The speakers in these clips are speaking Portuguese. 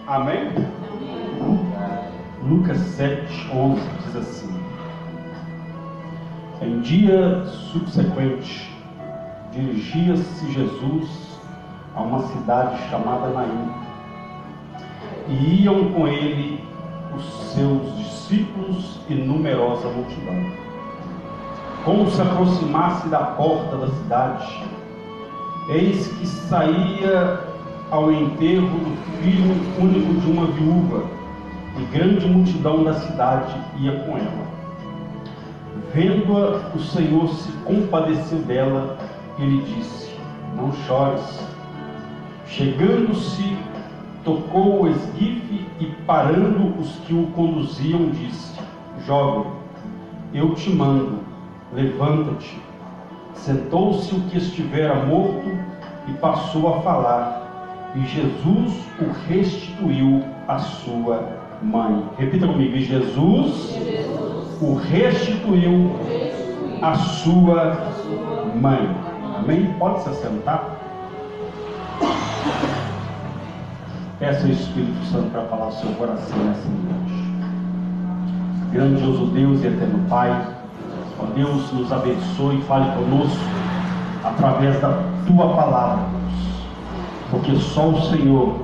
Amém? Lucas 7:11 diz assim: em dia subsequente, dirigia-se Jesus a uma cidade chamada Naim, e iam com ele os seus discípulos e numerosa multidão. Como se aproximasse da porta da cidade, eis que saía ao enterro do filho único de uma viúva, e grande multidão da cidade ia com ela. Vendo-a, o Senhor se compadeceu dela e lhe disse: não chores. Chegando-se, tocou o esquife e, parando os que o conduziam, disse: jovem, eu te mando, levanta-te. Sentou-se o que estivera morto e passou a falar, e Jesus o restituiu à sua mãe. Repita comigo: e Jesus o restituiu à sua mãe. Amém? Pode se assentar. Peça o Espírito Santo para falar o seu coração nessa noite. Grandioso Deus e eterno Pai, ó Deus, nos abençoe e fale conosco através da Tua palavra, Deus, porque só o Senhor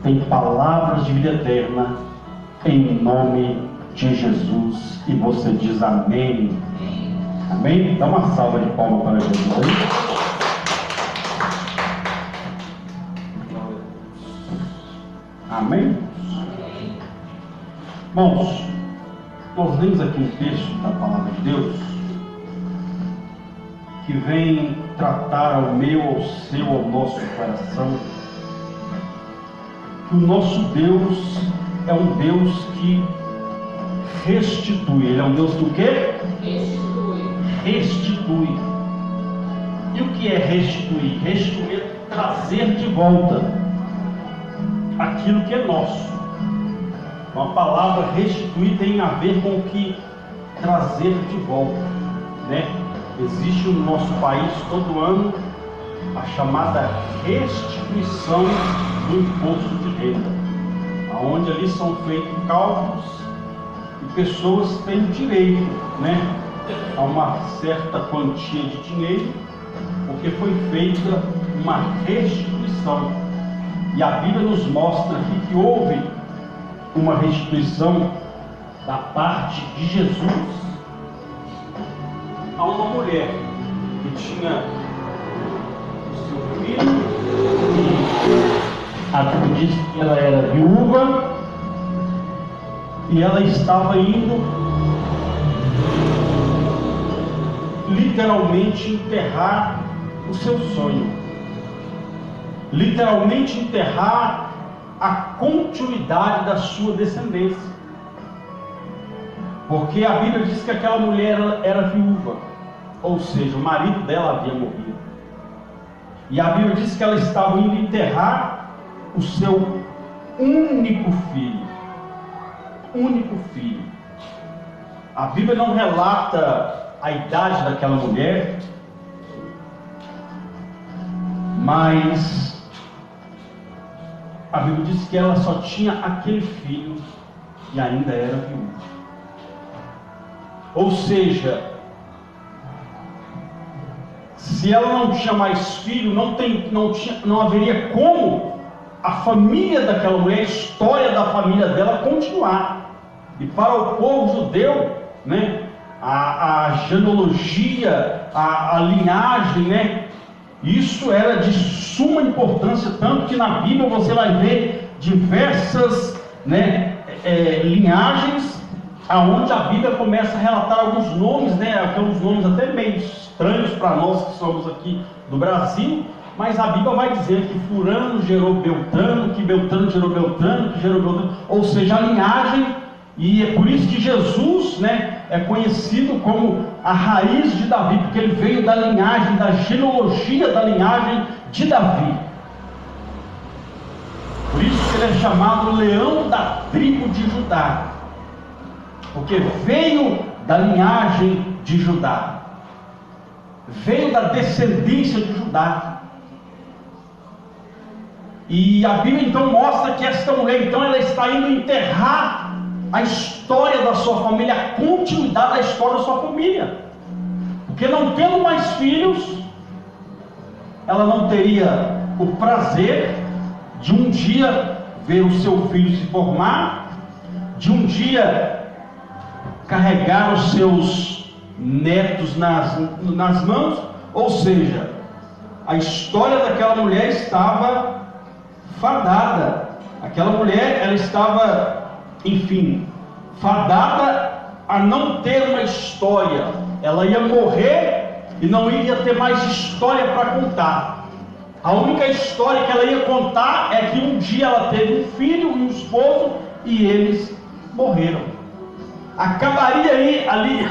tem palavras de vida eterna, em nome de Jesus. E você diz amém. Amém? Dá uma salva de palmas para Jesus aí. Amém? Irmãos, nós lemos aqui um texto da palavra de Deus que vem tratar ao meu, ao seu, ao nosso coração que o nosso Deus é um Deus que restitui. Ele é um Deus que o quê? Restitui. E o que é restituir? Restituir é trazer de volta aquilo que é nosso. Então, a palavra restituir tem a ver com o que trazer de volta, né? Existe no nosso país todo ano a chamada restituição do imposto de renda, onde ali são feitos cálculos e pessoas têm direito, né, a uma certa quantia de dinheiro, porque foi feita uma restituição. E a Bíblia nos mostra aqui que houve uma restituição da parte de Jesus a uma mulher que tinha o seu filho, e a Bíblia diz que ela era viúva e ela estava indo literalmente enterrar o seu sonho, literalmente enterrar a continuidade da sua descendência, porque a Bíblia diz que aquela mulher era viúva, ou seja, o marido dela havia morrido, e a Bíblia diz que ela estava indo enterrar o seu único filho. A Bíblia não relata a idade daquela mulher, mas a Bíblia diz que ela só tinha aquele filho e ainda era viúva. Ou seja, se ela não tinha mais filho, não haveria como a família daquela mulher, a história da família dela continuar. E para o povo judeu, né, a genealogia, a linhagem, né, isso era de suma importância, tanto que na Bíblia você vai ver diversas, né, linhagens, aonde a Bíblia começa a relatar alguns nomes, né, aqueles nomes até meio estranhos para nós que somos aqui do Brasil, mas a Bíblia vai dizer que fulano gerou Beltrano, que Beltrano gerou Beltrano, que gerou Beltrano, ou seja, a linhagem. E é por isso que Jesus, né, é conhecido como a raiz de Davi, porque ele veio da linhagem, da genealogia da linhagem de Davi. Por isso que ele é chamado leão da tribo de Judá, porque veio da linhagem de Judá, veio da descendência de Judá. E a Bíblia então mostra que esta mulher, então, ela está indo enterrar a história da sua família, a continuidade da história da sua família. Porque não tendo mais filhos, ela não teria o prazer de um dia ver o seu filho se formar, de um dia carregar os seus netos nas mãos. Ou seja, a história daquela mulher estava fadada. Aquela mulher, ela estava, enfim, fadada a não ter uma história. Ela ia morrer e não ia ter mais história para contar. A única história que ela ia contar é que um dia ela teve um filho e um esposo e eles morreram. Acabaria aí ali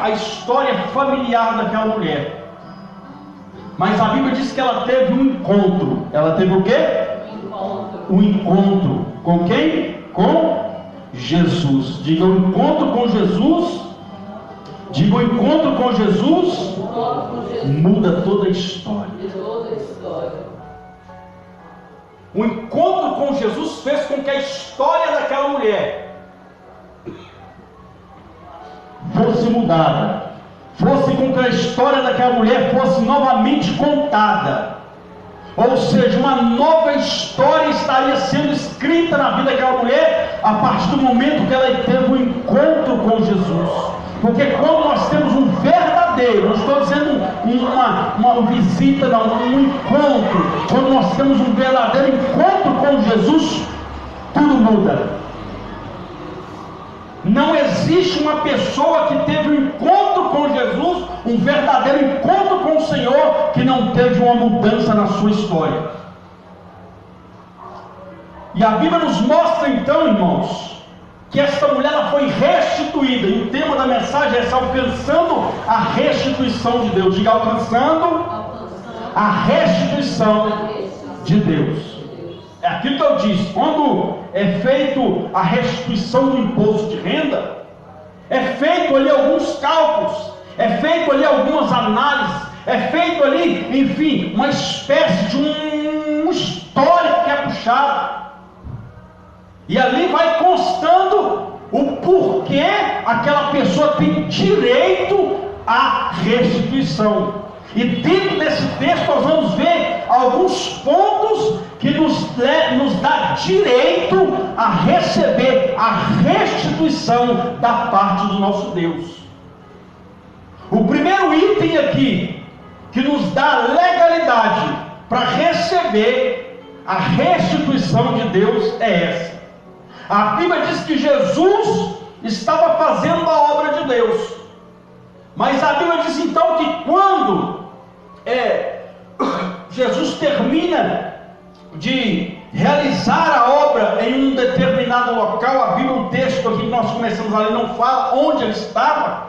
a história familiar daquela mulher. Mas a Bíblia diz que ela teve um encontro. Ela teve o quê? Um encontro. Com quem? Com Jesus. Diga, o encontro com Jesus. Diga, o encontro com Jesus muda toda a história. O encontro com Jesus fez com que a história daquela mulher fosse mudada, fosse com que a história daquela mulher fosse novamente contada. Ou seja, uma nova história estaria sendo escrita na vida daquela mulher a partir do momento que ela teve um encontro com Jesus. Porque quando nós temos um verdadeiro, não estou dizendo uma visita, não, um encontro, quando nós temos um verdadeiro encontro com Jesus, tudo muda. Não existe uma pessoa que teve um encontro com Jesus, um verdadeiro encontro com o Senhor, que não teve uma mudança na sua história. E a Bíblia nos mostra então, irmãos, que esta mulher ela foi restituída. E o tema da mensagem é alcançando a restituição de Deus. Diga, alcançando a restituição de Deus. É aquilo que eu disse, quando é feito a restituição do imposto de renda, é feito ali alguns cálculos, é feito ali algumas análises, é feito ali, enfim, uma espécie de um histórico que é puxado. E ali vai constando o porquê aquela pessoa tem direito à restituição. E dentro desse texto nós vamos ver alguns pontos que nos dá direito a receber a restituição da parte do nosso Deus. O primeiro item aqui que nos dá legalidade para receber a restituição de Deus é essa. A Bíblia diz que Jesus estava fazendo a obra de Deus. Mas a Bíblia diz então que quando Jesus termina de realizar a obra em um determinado local, a Bíblia, o texto aqui que nós começamos a ler não fala onde ele estava,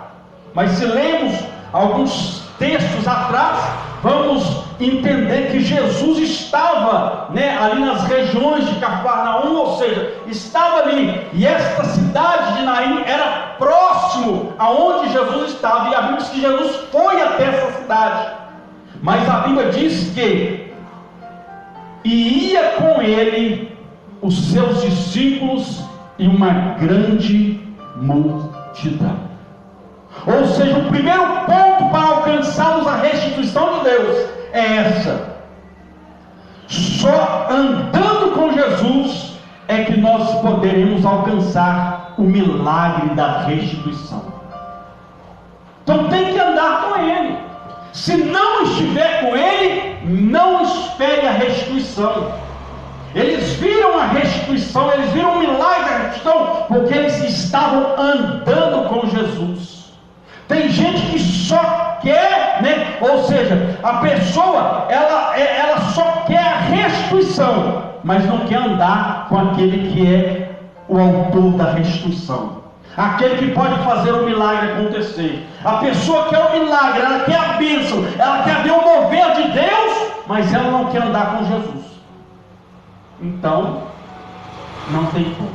mas se lemos alguns textos atrás, vamos entender que Jesus estava ali nas regiões de Cafarnaum, ou seja, estava ali, e esta cidade de Naim era próximo aonde Jesus estava, e a Bíblia diz que Jesus foi até essa cidade, mas a Bíblia diz que ia com ele os seus discípulos e uma grande multidão. Ou seja, o primeiro ponto para alcançarmos a restituição de Deus é essa. Só andando com Jesus é que nós poderemos alcançar o milagre da restituição. Então tem que andar com Ele. Se não estiver com Ele, não espere a restituição. Eles viram a restituição, eles viram o milagre da restituição, porque eles estavam andando com Jesus. Tem gente que só quer, ou seja, a pessoa, ela só quer a restituição, mas não quer andar com aquele que é o autor da restituição, aquele que pode fazer o milagre acontecer. A pessoa quer o milagre, ela quer a bênção, ela quer ver o mover de Deus, mas ela não quer andar com Jesus. Então, não tem como.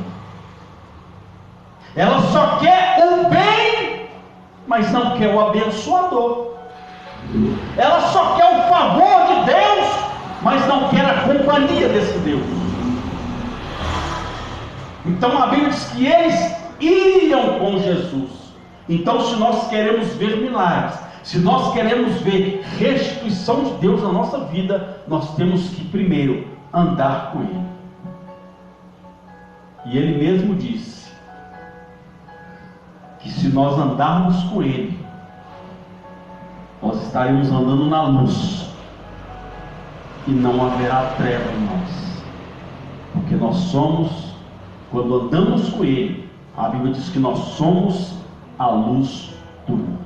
Ela só quer o bem, mas não quer o abençoador. Ela só quer o favor de Deus, mas não quer a companhia desse Deus. Então a Bíblia diz que eles iriam com Jesus. Então, se nós queremos ver milagres, se nós queremos ver restituição de Deus na nossa vida, nós temos que primeiro andar com Ele. E Ele mesmo disse que se nós andarmos com Ele, nós estaremos andando na luz e não haverá treva em nós, porque nós somos, quando andamos com Ele, a Bíblia diz que nós somos a luz do mundo.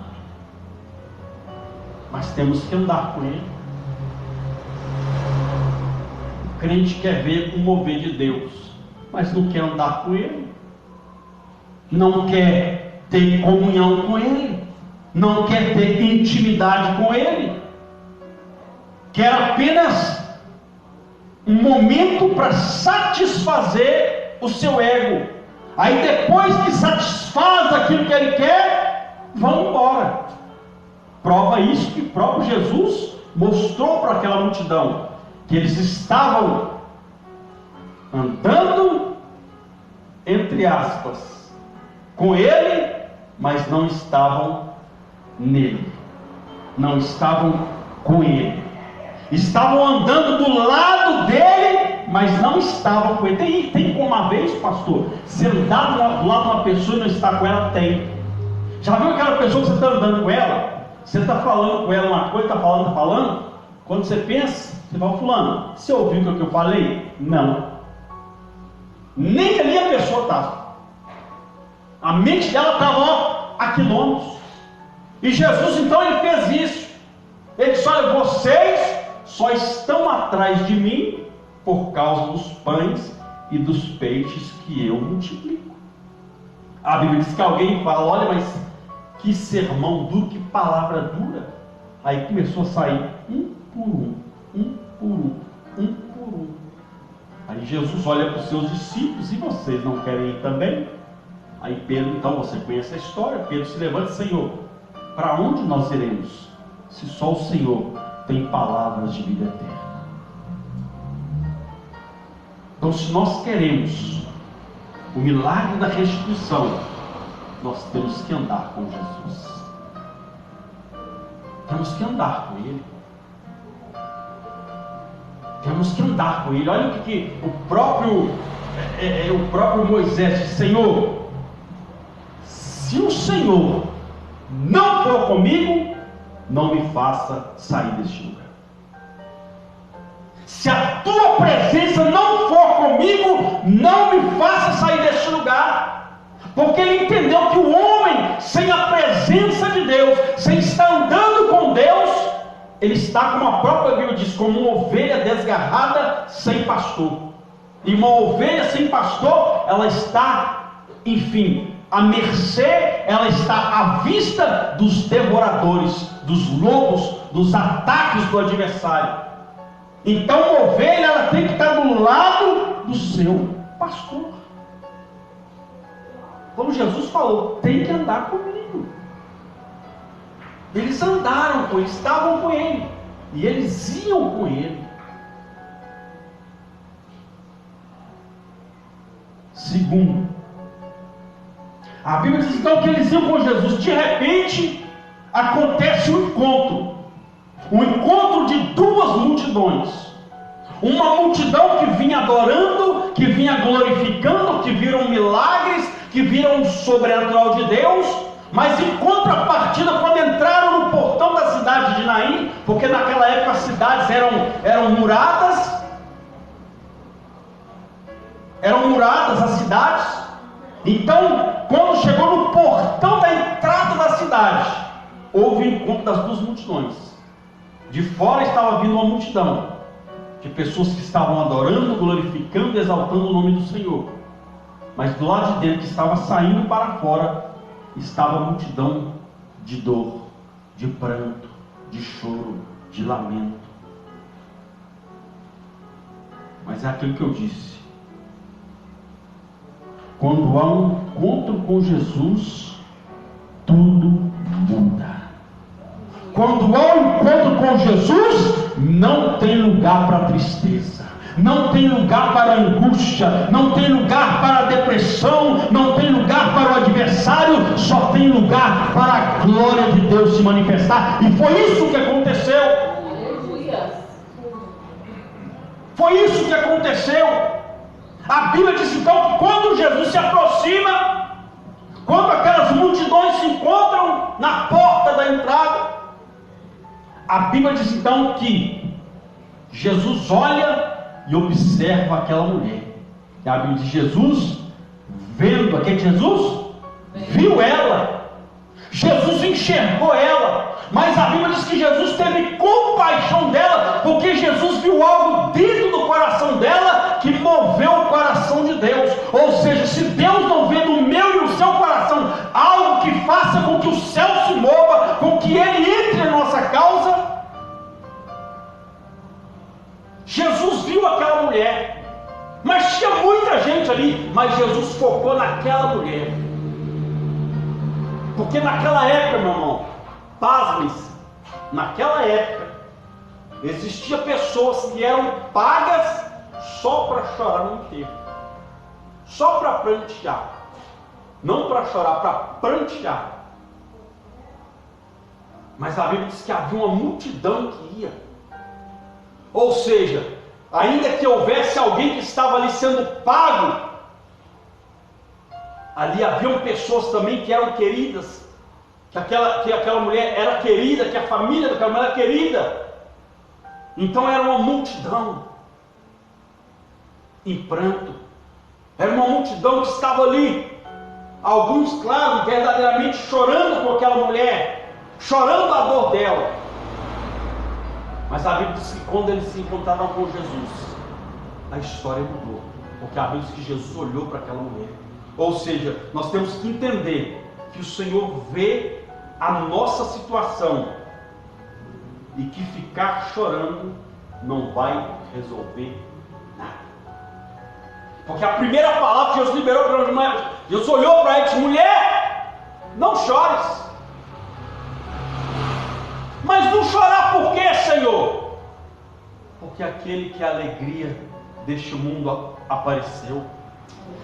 Mas temos que andar com Ele. O crente quer ver o mover de Deus, mas não quer andar com Ele, não quer ter comunhão com Ele, não quer ter intimidade com Ele, quer apenas um momento para satisfazer o seu ego. Aí depois que satisfaz aquilo que ele quer, vão embora. Prova isso que o próprio Jesus mostrou para aquela multidão, que eles estavam andando, entre aspas, com Ele, mas não estavam nele, não estavam com Ele, estavam andando do lado dele, mas não estavam com Ele. Tem como uma vez, pastor, você andar do lado de uma pessoa e não estar com ela? Tem. Já viu aquela pessoa que você está andando com ela? Você está falando com ela uma coisa, está falando, quando você pensa, você fala: fulano, você ouviu o que eu falei? Não. Nem ali a pessoa estava. A mente dela estava a quilômetros. E Jesus então ele fez isso. Ele disse: olha, vocês só estão atrás de mim por causa dos pães e dos peixes que eu multiplico. A Bíblia diz que alguém fala: olha, mas que sermão duro, que palavra dura. Aí começou a sair um por um, um por um, um por um. Aí Jesus olha para os seus discípulos: e vocês não querem ir também? Aí Pedro, então você conhece a história, Pedro se levanta: Senhor, para onde nós iremos, se só o Senhor tem palavras de vida eterna? Então, se nós queremos o milagre da restituição, nós temos que andar com Jesus. Temos que andar com Ele. Temos que andar com Ele. Olha o que o próprio Moisés disse: Senhor, se o Senhor não for comigo, não me faça sair deste lugar. Se a tua presença não for comigo, não me faça sair deste lugar. Porque ele entendeu que o homem, sem a presença de Deus, sem estar andando com Deus, ele está, como a própria Bíblia diz, como uma ovelha desgarrada sem pastor. E uma ovelha sem pastor, ela está, enfim, à mercê, ela está à vista dos devoradores, dos lobos, dos ataques do adversário. Então a ovelha, ela tem que estar do lado do seu pastor. Como Jesus falou, tem que andar comigo. Eles andaram com Ele, estavam com Ele, e eles iam com Ele. Segundo, a Bíblia diz então que eles iam com Jesus. De repente acontece um encontro de duas multidões. Uma multidão que vinha adorando, que vinha glorificando, que viram milagres, que viram o sobrenatural de Deus. Mas em contrapartida, quando entraram no portão da cidade de Naim, porque naquela época as cidades eram muradas, as cidades. Então, quando chegou no portão da entrada da cidade, houve o encontro das duas multidões. De fora estava vindo uma multidão de pessoas que estavam adorando, glorificando e exaltando o nome do Senhor. Mas do lado de dentro, que estava saindo para fora, estava a multidão de dor, de pranto, de choro, de lamento. Mas é aquilo que eu disse: quando há um encontro com Jesus, tudo muda. quando há um encontro com Jesus, não tem lugar para tristeza, não tem lugar para angústia, não tem lugar para depressão, não tem lugar para o adversário, só tem lugar para a glória de Deus se manifestar. E foi isso que aconteceu. Foi isso que aconteceu. A Bíblia diz então que quando Jesus se aproxima, quando aquelas multidões se encontram na porta da entrada, a Bíblia diz então que Jesus olha e observa aquela mulher. E a Bíblia diz: Jesus, vendo, o que Jesus viu ela, Jesus enxergou ela, mas a Bíblia diz que Jesus teve compaixão dela, porque Jesus viu algo dentro do coração dela que moveu o coração de Deus. Ou seja, se Deus não vê no meu e no seu coração algo que faça com que o céu se mova, com que Ele entre em nossa causa. Jesus viu aquela mulher, mas tinha muita gente ali, mas Jesus focou naquela mulher. Porque naquela época, meu irmão, pasme-se, naquela época existia pessoas que eram pagas só para chorar no enterro, só para prantear, não para chorar, para prantear. Mas a Bíblia diz que havia uma multidão que ia. Ou seja, ainda que houvesse alguém que estava ali sendo pago, ali haviam pessoas também que eram queridas, que aquela mulher era querida, que a família daquela mulher era querida. Então era uma multidão em pranto, era uma multidão que estava ali, alguns, claro, verdadeiramente chorando com aquela mulher, chorando a dor dela. Mas a Bíblia diz que quando eles se encontraram com Jesus, a história mudou, porque a Bíblia diz que Jesus olhou para aquela mulher. Ou seja, nós temos que entender que o Senhor vê a nossa situação e que ficar chorando não vai resolver nada. Porque a primeira palavra que Jesus liberou para nós, mulher, Jesus olhou para ela e disse: mulher, não chores. Mas não chorar por quê, Senhor? Porque aquele que a alegria deste mundo apareceu,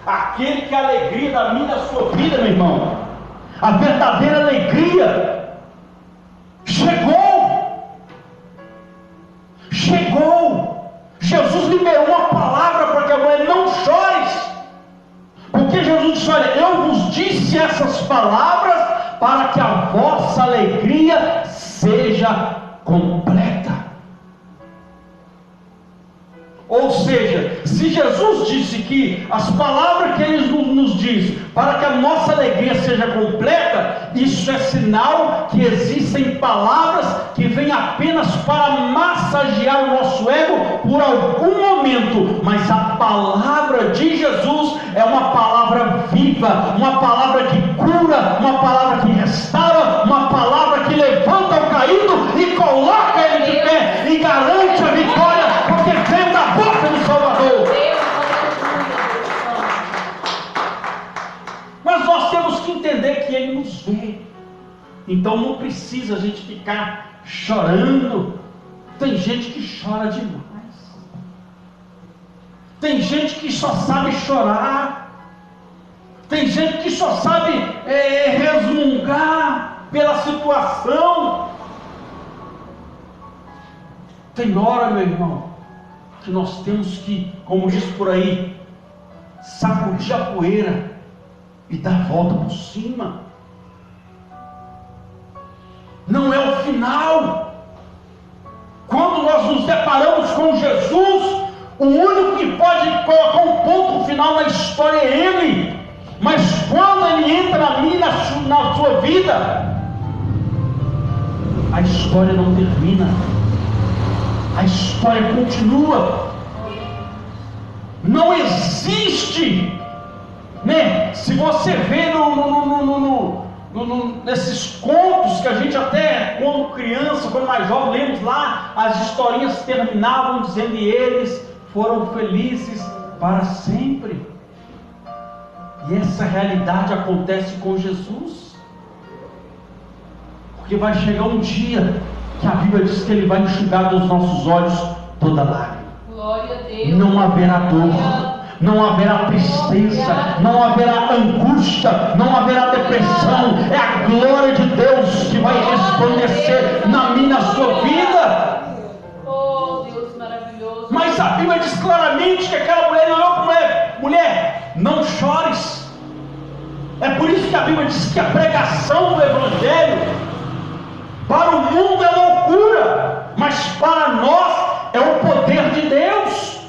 aquele que a alegria da minha e da sua vida, meu irmão, a verdadeira alegria chegou. Jesus liberou uma palavra para que a mulher: não chores. Porque Jesus disse: olha, eu vos disse essas palavras para que a vossa alegria seja completa. Ou seja, se Jesus disse que as palavras que Ele nos diz para que a nossa alegria seja completa, isso é sinal que existem palavras que vêm apenas para massagear o nosso ego por algum momento, mas a palavra de Jesus é uma palavra viva, uma palavra que cura, uma palavra que restaura, uma palavra que levanta o caído e coloca ele de pé e garante a vitória, porque vem da boca do Salvador. Mas nós temos que entender que Ele nos vê. Então não precisa a gente ficar chorando. Tem gente que chora demais. Tem gente que só sabe chorar. Tem gente que só sabe resmungar pela situação. Tem hora, meu irmão, que nós temos que, como diz por aí, sacudir a poeira e dar a volta por cima. Não é o final. Quando nós nos deparamos com Jesus, o único que pode colocar um ponto final na história é Ele. Mas quando Ele entra na minha e na sua vida, a história não termina, a história continua. Não existe, né? Se você vê nesses contos que a gente até quando criança, quando mais jovem, lemos lá, as historinhas terminavam dizendo: e eles foram felizes para sempre. E essa realidade acontece com Jesus, porque vai chegar um dia que a Bíblia diz que Ele vai enxugar dos nossos olhos toda lágrima. Glória a Deus. Não haverá dor, não haverá tristeza, não haverá angústia, não haverá depressão. É a glória de Deus que vai resplandecer na minha e na sua vida. Oh, Deus maravilhoso. Mas a Bíblia diz claramente que aquela mulher olhou para a mulher: mulher, não chores. É por isso que a Bíblia diz que a pregação do Evangelho para o mundo é loucura, mas para nós é o poder de Deus.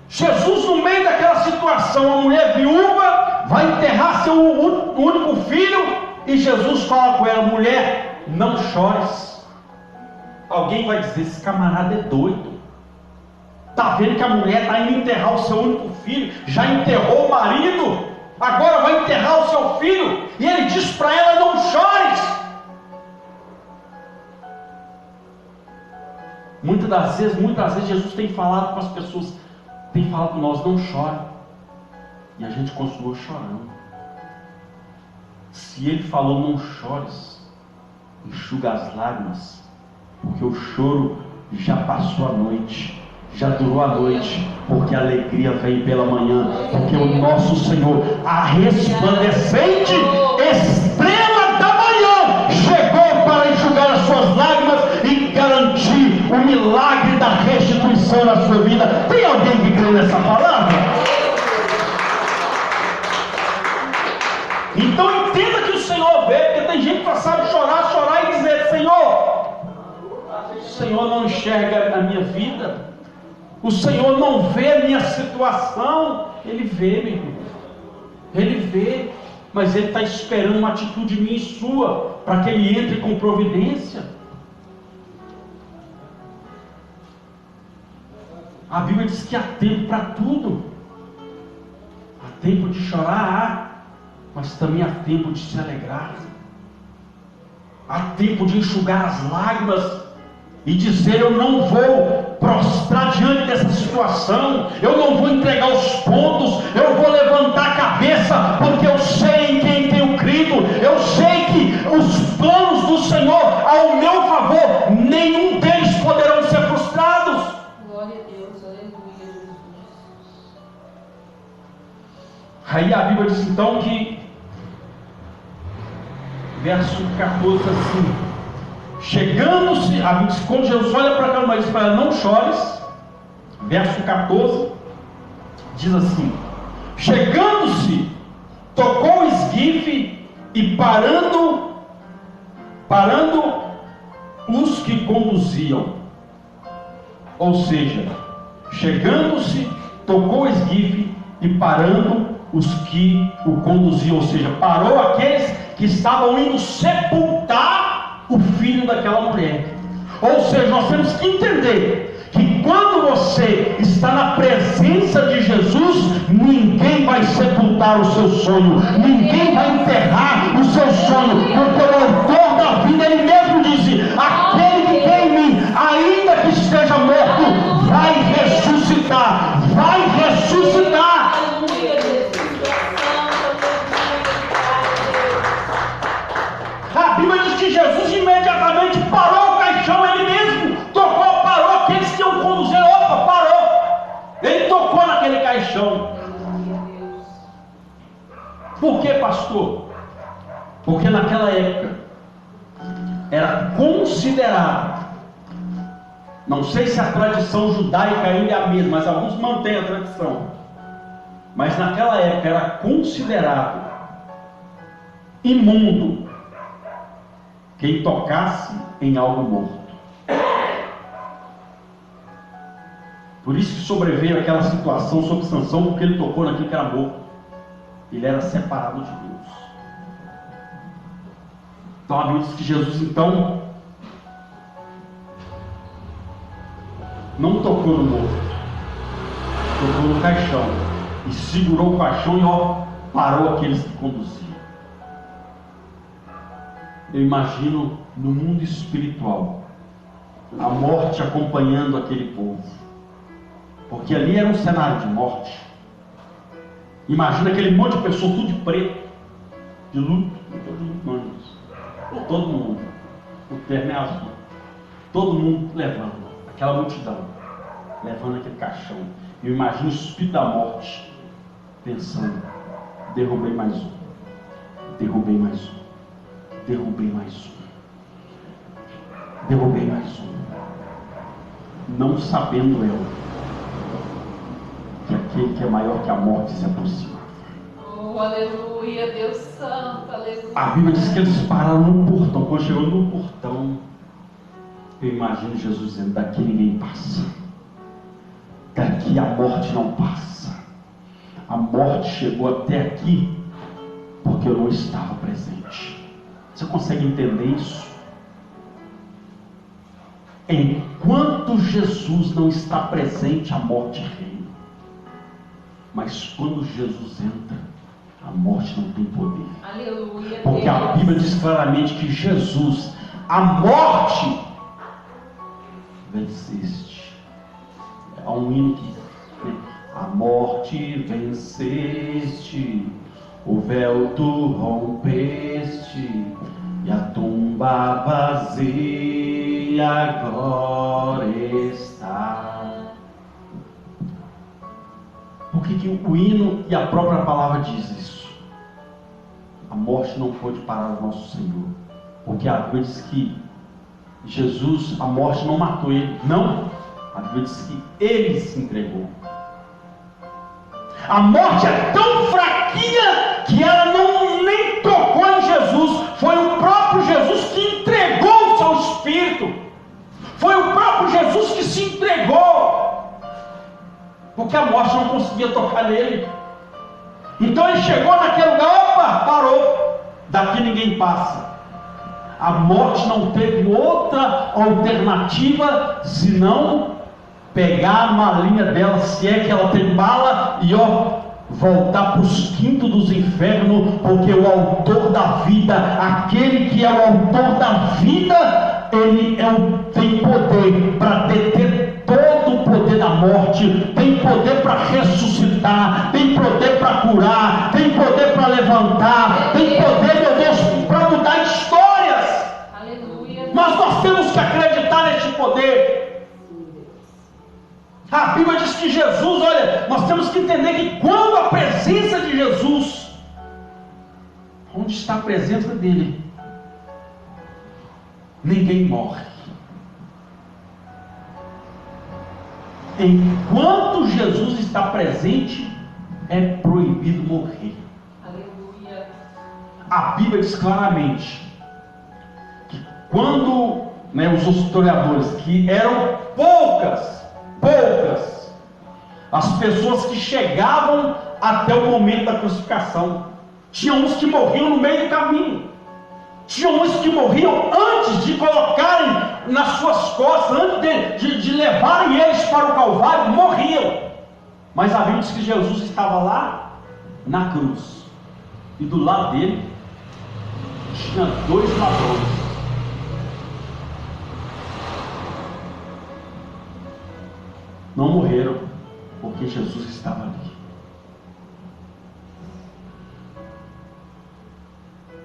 Jesus, no meio daquela situação, a mulher viúva vai enterrar seu único filho, e Jesus fala com ela: mulher, não chores. Alguém vai dizer: esse camarada é doido. Está vendo que a mulher está indo enterrar o seu único filho, já enterrou o marido, agora vai enterrar o seu filho, e ele diz para ela: não chores. Muitas das vezes Jesus tem falado com as pessoas, tem falado com nós: não chore, e a gente continua chorando. Se Ele falou: não chores, enxuga as lágrimas, porque o choro já passou a noite, já durou a noite, porque a alegria vem pela manhã, porque o nosso Senhor, a resplandecente estrela da manhã, chegou para enxugar as suas lágrimas e garantir o milagre da restituição na sua vida. Tem alguém que crê nessa palavra? Então entenda que o Senhor vê, porque tem gente que sabe chorar e dizer: o Senhor não enxerga a minha vida, o Senhor não vê a minha situação. Ele vê, meu irmão, Ele vê, mas Ele está esperando uma atitude minha e sua, para que Ele entre com providência. A Bíblia diz que há tempo para tudo. Há tempo de chorar, mas também há tempo de se alegrar. Há tempo de enxugar as lágrimas e dizer: eu não vou prostrar diante dessa situação, eu não vou entregar os pontos, eu vou levantar a cabeça, porque eu sei em quem tenho crido, eu sei que os planos do Senhor ao meu favor, nenhum deles poderão ser frustrados. Glória a Deus, aleluia, Jesus. Aí a Bíblia diz então que, verso 14 assim: chegando-se, quando Jesus olha para aquela mulher e diz para ela: não chores, verso 14, diz assim: chegando-se, tocou o esquife e parando os que conduziam. Ou seja, chegando-se, tocou o esquife e parando os que o conduziam. Ou seja, parou aqueles que estavam indo sepultar o filho daquela mulher. Ou seja, nós temos que entender que quando você está na presença de Jesus, ninguém vai sepultar o seu sonho, ninguém vai enterrar o seu sonho, porque o autor da vida, Ele mesmo disse: aquele que crê em mim, ainda que esteja morto, vai ressuscitar, vai ressuscitar. A Bíblia diz que Jesus imediatamente parou o caixão, Ele mesmo tocou, parou aqueles que iam conduzir. Opa, parou! Ele tocou naquele caixão. Por que, pastor? Porque naquela época era considerado, não sei se a tradição judaica ainda é a mesma, mas alguns mantêm a tradição, mas naquela época era considerado imundo quem tocasse em algo morto. Por isso que sobreveio aquela situação sobre Sansão, porque ele tocou naquilo que era morto. Ele era separado de Deus. Então a Bíblia diz que Jesus então não tocou no morto, tocou no caixão e segurou o caixão e parou aqueles que conduziam. Eu imagino no mundo espiritual a morte acompanhando aquele povo, porque ali era um cenário de morte. Imagina aquele monte de pessoas tudo de preto, de luto, não, todo mundo. o terno é azul. Todo mundo levando, aquela multidão, levando aquele caixão. Eu imagino o espírito da morte, pensando, derrubei mais um, derrubei mais um, derrubei mais um, derrubei mais um. Não sabendo eu que aquele que é maior que a morte se aproxima. Oh, aleluia, Deus Santo, aleluia. A Bíblia diz que eles pararam no portão. Quando chegou no portão, eu imagino Jesus dizendo, daqui ninguém passa. Daqui a morte não passa. A morte chegou até aqui porque eu não estava presente. Você consegue entender isso? Enquanto Jesus não está presente, a morte reina. Mas quando Jesus entra, a morte não tem poder. Aleluia, porque a Bíblia diz claramente que Jesus, a morte, venceste. Há um hino que a morte venceste, o véu tu rompeste, e a tumba vazia agora está. Por que o hino e a própria palavra diz isso? A morte não pôde parar o nosso Senhor, porque a Bíblia diz que Jesus, a morte não matou ele, não. A Bíblia diz que ele se entregou. A morte é tão fraquinha que ela nem tocou em Jesus. Foi o próprio Jesus que entregou o seu espírito. Foi o próprio Jesus que se entregou, porque a morte não conseguia tocar nele. Então ele chegou naquele lugar, opa, parou, daqui ninguém passa. A morte não teve outra alternativa senão pegar a malinha dela, se é que ela tem bala, e voltar para os quintos dos infernos, porque o autor da vida, aquele que é o autor da vida, ele tem poder para deter todo o poder da morte, tem poder para ressuscitar, tem poder para curar, tem poder para levantar, tem poder, meu Deus, para mudar histórias. Aleluia. Mas nós temos que acreditar neste poder. A Bíblia diz que Jesus, olha, nós temos que entender que quando a presença de Jesus, onde está a presença dele, ninguém morre. Enquanto Jesus está presente, é proibido morrer. Aleluia. A Bíblia diz claramente que quando os historiadores, que eram poucas, as pessoas que chegavam até o momento da crucificação, tinham uns que morriam no meio do caminho, tinham uns que morriam antes de colocarem nas suas costas, antes de levarem eles para o Calvário, morriam. Mas a Bíblia diz que Jesus estava lá na cruz, e do lado dele tinha 2 ladrões. Não morreram, porque Jesus estava ali.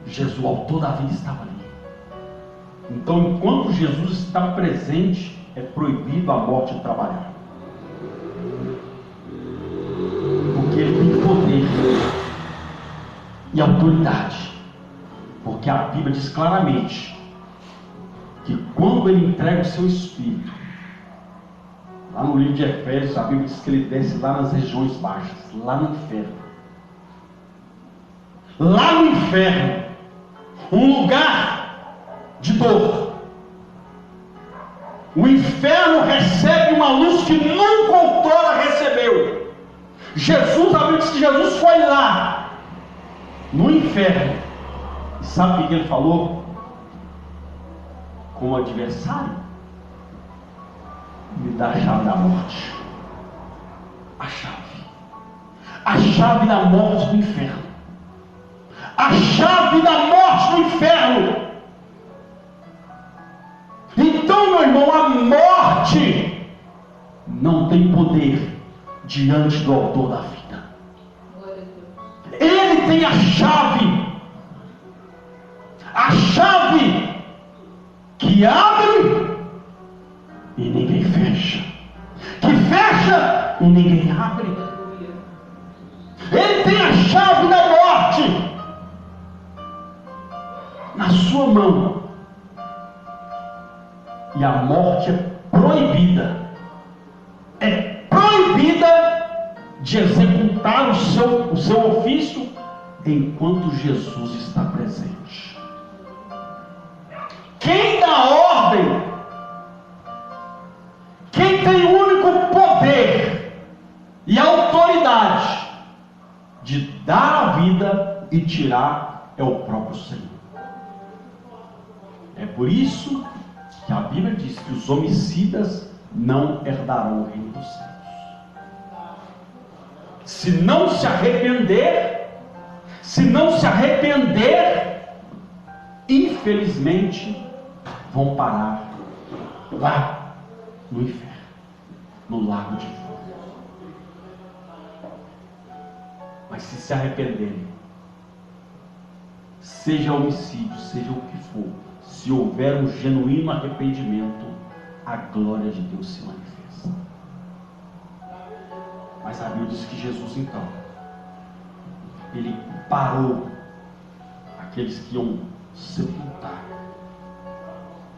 Jesus, o autor da vida, estava ali. Então, enquanto Jesus está presente, é proibido a morte de trabalhar. Porque ele tem poder e autoridade. Porque a Bíblia diz claramente que quando ele entrega o seu espírito, lá no livro de Efésios, a Bíblia diz que ele desce lá nas regiões baixas, lá no inferno. Lá no inferno, um lugar de dor. O inferno recebe uma luz que nunca outrora recebeu. Jesus, a Bíblia diz que Jesus foi lá, no inferno. E sabe o que ele falou? Com o adversário: me dá a chave da morte. A chave da morte do inferno. A chave da morte do inferno. Então, meu irmão, a morte não tem poder diante do autor da vida. Ele tem a chave que abre e ninguém fecha, que fecha e ninguém abre. Ele tem a chave da morte na sua mão, e a morte é proibida, de executar o seu ofício enquanto Jesus está presente. Quem dá ordem, quem tem o único poder e autoridade de dar a vida e tirar é o próprio Senhor. É por isso que a Bíblia diz que os homicidas não herdarão o reino dos céus. Se não se arrepender, infelizmente vão parar lá no inferno, no lago de fogo. Mas se arrependerem, seja homicídio, seja o que for, se houver um genuíno arrependimento, a glória de Deus se manifesta. Mas a Bíblia diz que Jesus, então, ele parou aqueles que iam sepultar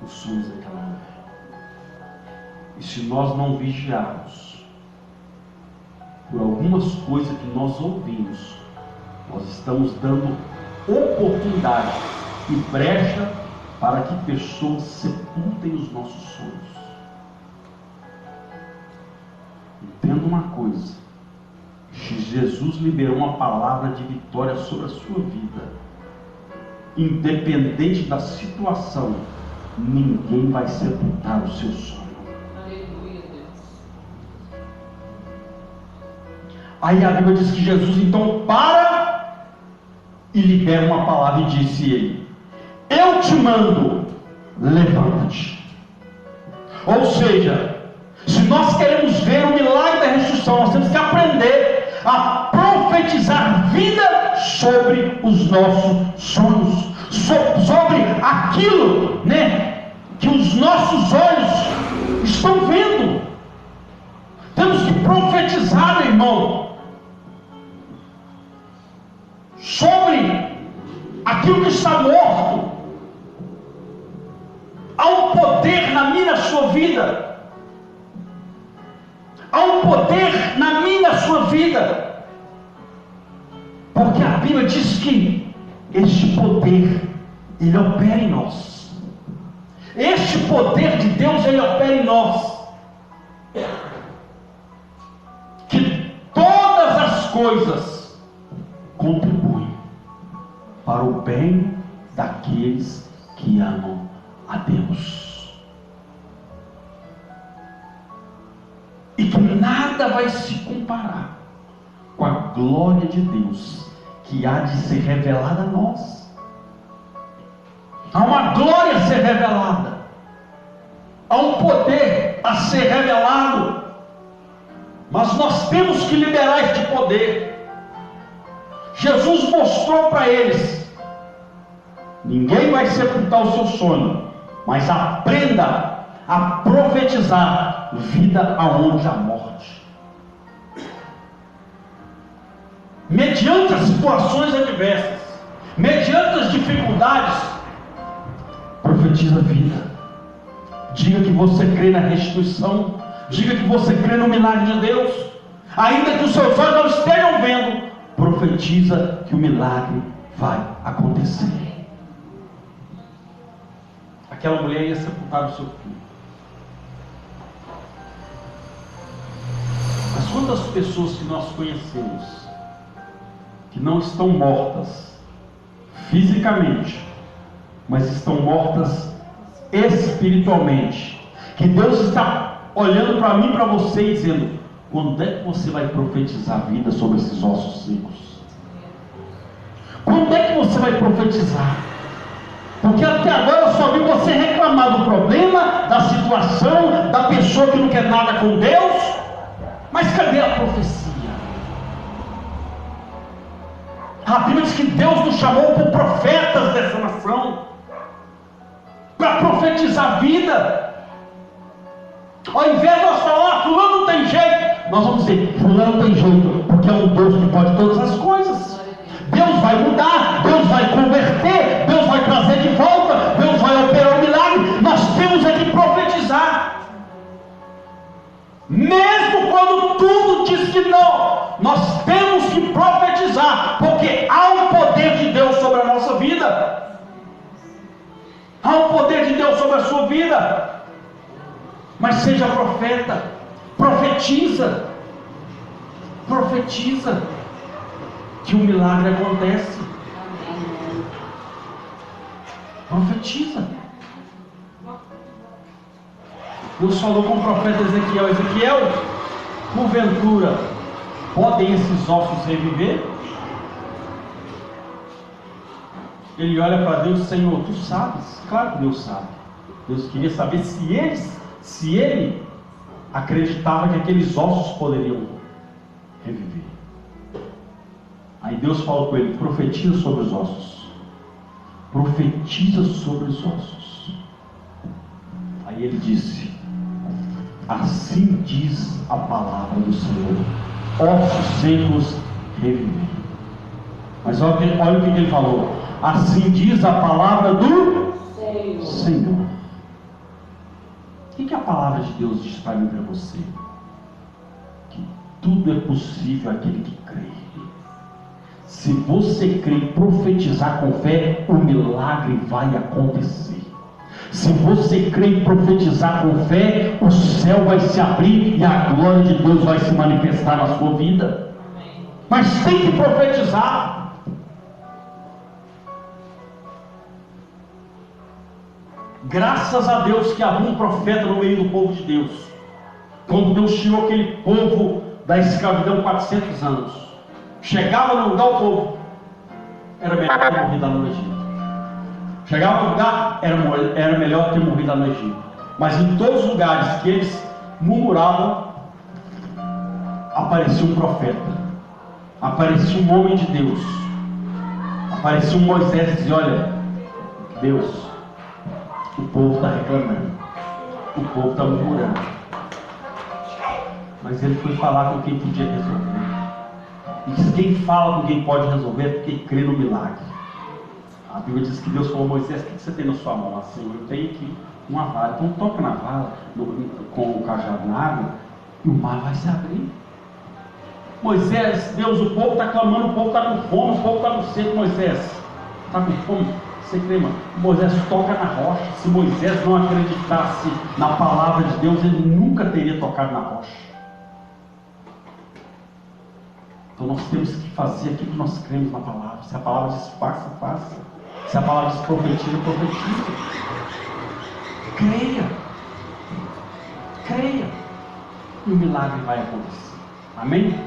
os sonhos daquela mulher. E se nós não vigiarmos por algumas coisas que nós ouvimos, nós estamos dando oportunidade e brecha para que pessoas sepultem os nossos sonhos. Entenda uma coisa: Jesus liberou uma palavra de vitória sobre a sua vida. Independente da situação, ninguém vai sepultar o seu sonho. Aleluia, Deus. Aí a Bíblia diz que Jesus então para e libera uma palavra e disse ele: eu te mando, levanta-te. Ou seja, se nós queremos ver o milagre da ressurreição, nós temos que aprender a profetizar vida sobre os nossos sonhos, sobre aquilo, que os nossos olhos estão vendo. Temos que profetizar, meu irmão, sobre aquilo que está morto. Há um poder na minha e na sua vida. Há um poder na minha e na sua vida. Porque a Bíblia diz que este poder, ele opera em nós. Este poder de Deus, ele opera em nós. Que todas as coisas contribuem para o bem daqueles que amam a Deus. E que nada vai se comparar com a glória de Deus que há de ser revelada a nós. Há uma glória a ser revelada, há um poder a ser revelado, mas nós temos que liberar este poder. Jesus mostrou para eles: ninguém vai sepultar o seu sonho, mas aprenda a profetizar vida aonde há morte. Mediante as situações adversas, mediante as dificuldades, profetiza vida. Diga que você crê na restituição, diga que você crê no milagre de Deus, ainda que os seus olhos não estejam vendo, profetiza que o milagre vai acontecer. Aquela mulher ia sepultar o seu filho. Mas quantas pessoas que nós conhecemos que não estão mortas fisicamente, mas estão mortas espiritualmente, que Deus está olhando para mim e para você e dizendo: quando é que você vai profetizar vida sobre esses ossos secos? Quando é que você vai profetizar? Porque até agora eu só vi você reclamar do problema, da situação, da pessoa que não quer nada com Deus. Mas cadê a profecia? A Bíblia diz que Deus nos chamou por profetas dessa nação. para profetizar vida. Ao invés de nós falar, fulano não tem jeito, nós vamos dizer, fulano tem jeito, porque é um Deus que pode todas as coisas. Deus vai mudar, Deus vai converter, Deus vai trazer de volta, Deus vai operar um milagre. Nós temos é que profetizar. Mesmo quando tudo diz que não, nós temos que profetizar, porque há um poder de Deus sobre a nossa vida. Há um poder de Deus sobre a sua vida. Mas seja profeta, profetiza, que o milagre acontece. Profetiza. Deus falou com o profeta Ezequiel: Ezequiel, porventura, podem esses ossos reviver? Ele olha para Deus: Senhor, tu sabes. Claro que Deus sabe. Deus queria saber se ele acreditava que aqueles ossos poderiam reviver. Aí Deus falou com ele: profetiza sobre os ossos. Profetiza sobre os ossos. Aí ele disse: assim diz a palavra do Senhor, ossos secos reviver. Mas olha o que ele falou: assim diz a palavra do Senhor. O que a palavra de Deus diz para mim e para você? Que tudo é possível àquele que crê. Se você crê e profetizar com fé, o milagre vai acontecer. Se você crê e profetizar com fé, o céu vai se abrir e a glória de Deus vai se manifestar na sua vida. Mas tem que profetizar. Graças a Deus que havia um profeta no meio do povo de Deus. Quando Deus tirou aquele povo da escravidão 400 anos, chegava no lugar, o povo era melhor ter morrido lá no Egito. Chegava no lugar, era melhor ter morrido lá no Egito. Mas em todos os lugares que eles murmuravam, aparecia um profeta, aparecia um homem de Deus, aparecia um Moisés e dizia: olha, Deus, o povo está reclamando, o povo está murmurando. Mas ele foi falar com quem podia resolver. E diz: quem fala com quem pode resolver é porque crê no milagre. A Bíblia diz que Deus falou: Moisés, o que você tem na sua mão? Assim, eu tenho aqui uma vara. Então toca na vara com o cajado na água e o mar vai se abrir. Moisés, Deus, o povo está clamando, o povo está com fome, o povo está com sede. Moisés, está com fome? Você crê, mano? Moisés toca na rocha. Se Moisés não acreditasse na palavra de Deus, ele nunca teria tocado na rocha. Então nós temos que fazer aquilo que nós cremos na palavra. Se a palavra diz faça, faça. Se a palavra diz profetiza, profetiza. Creia. E o milagre vai acontecer. Amém?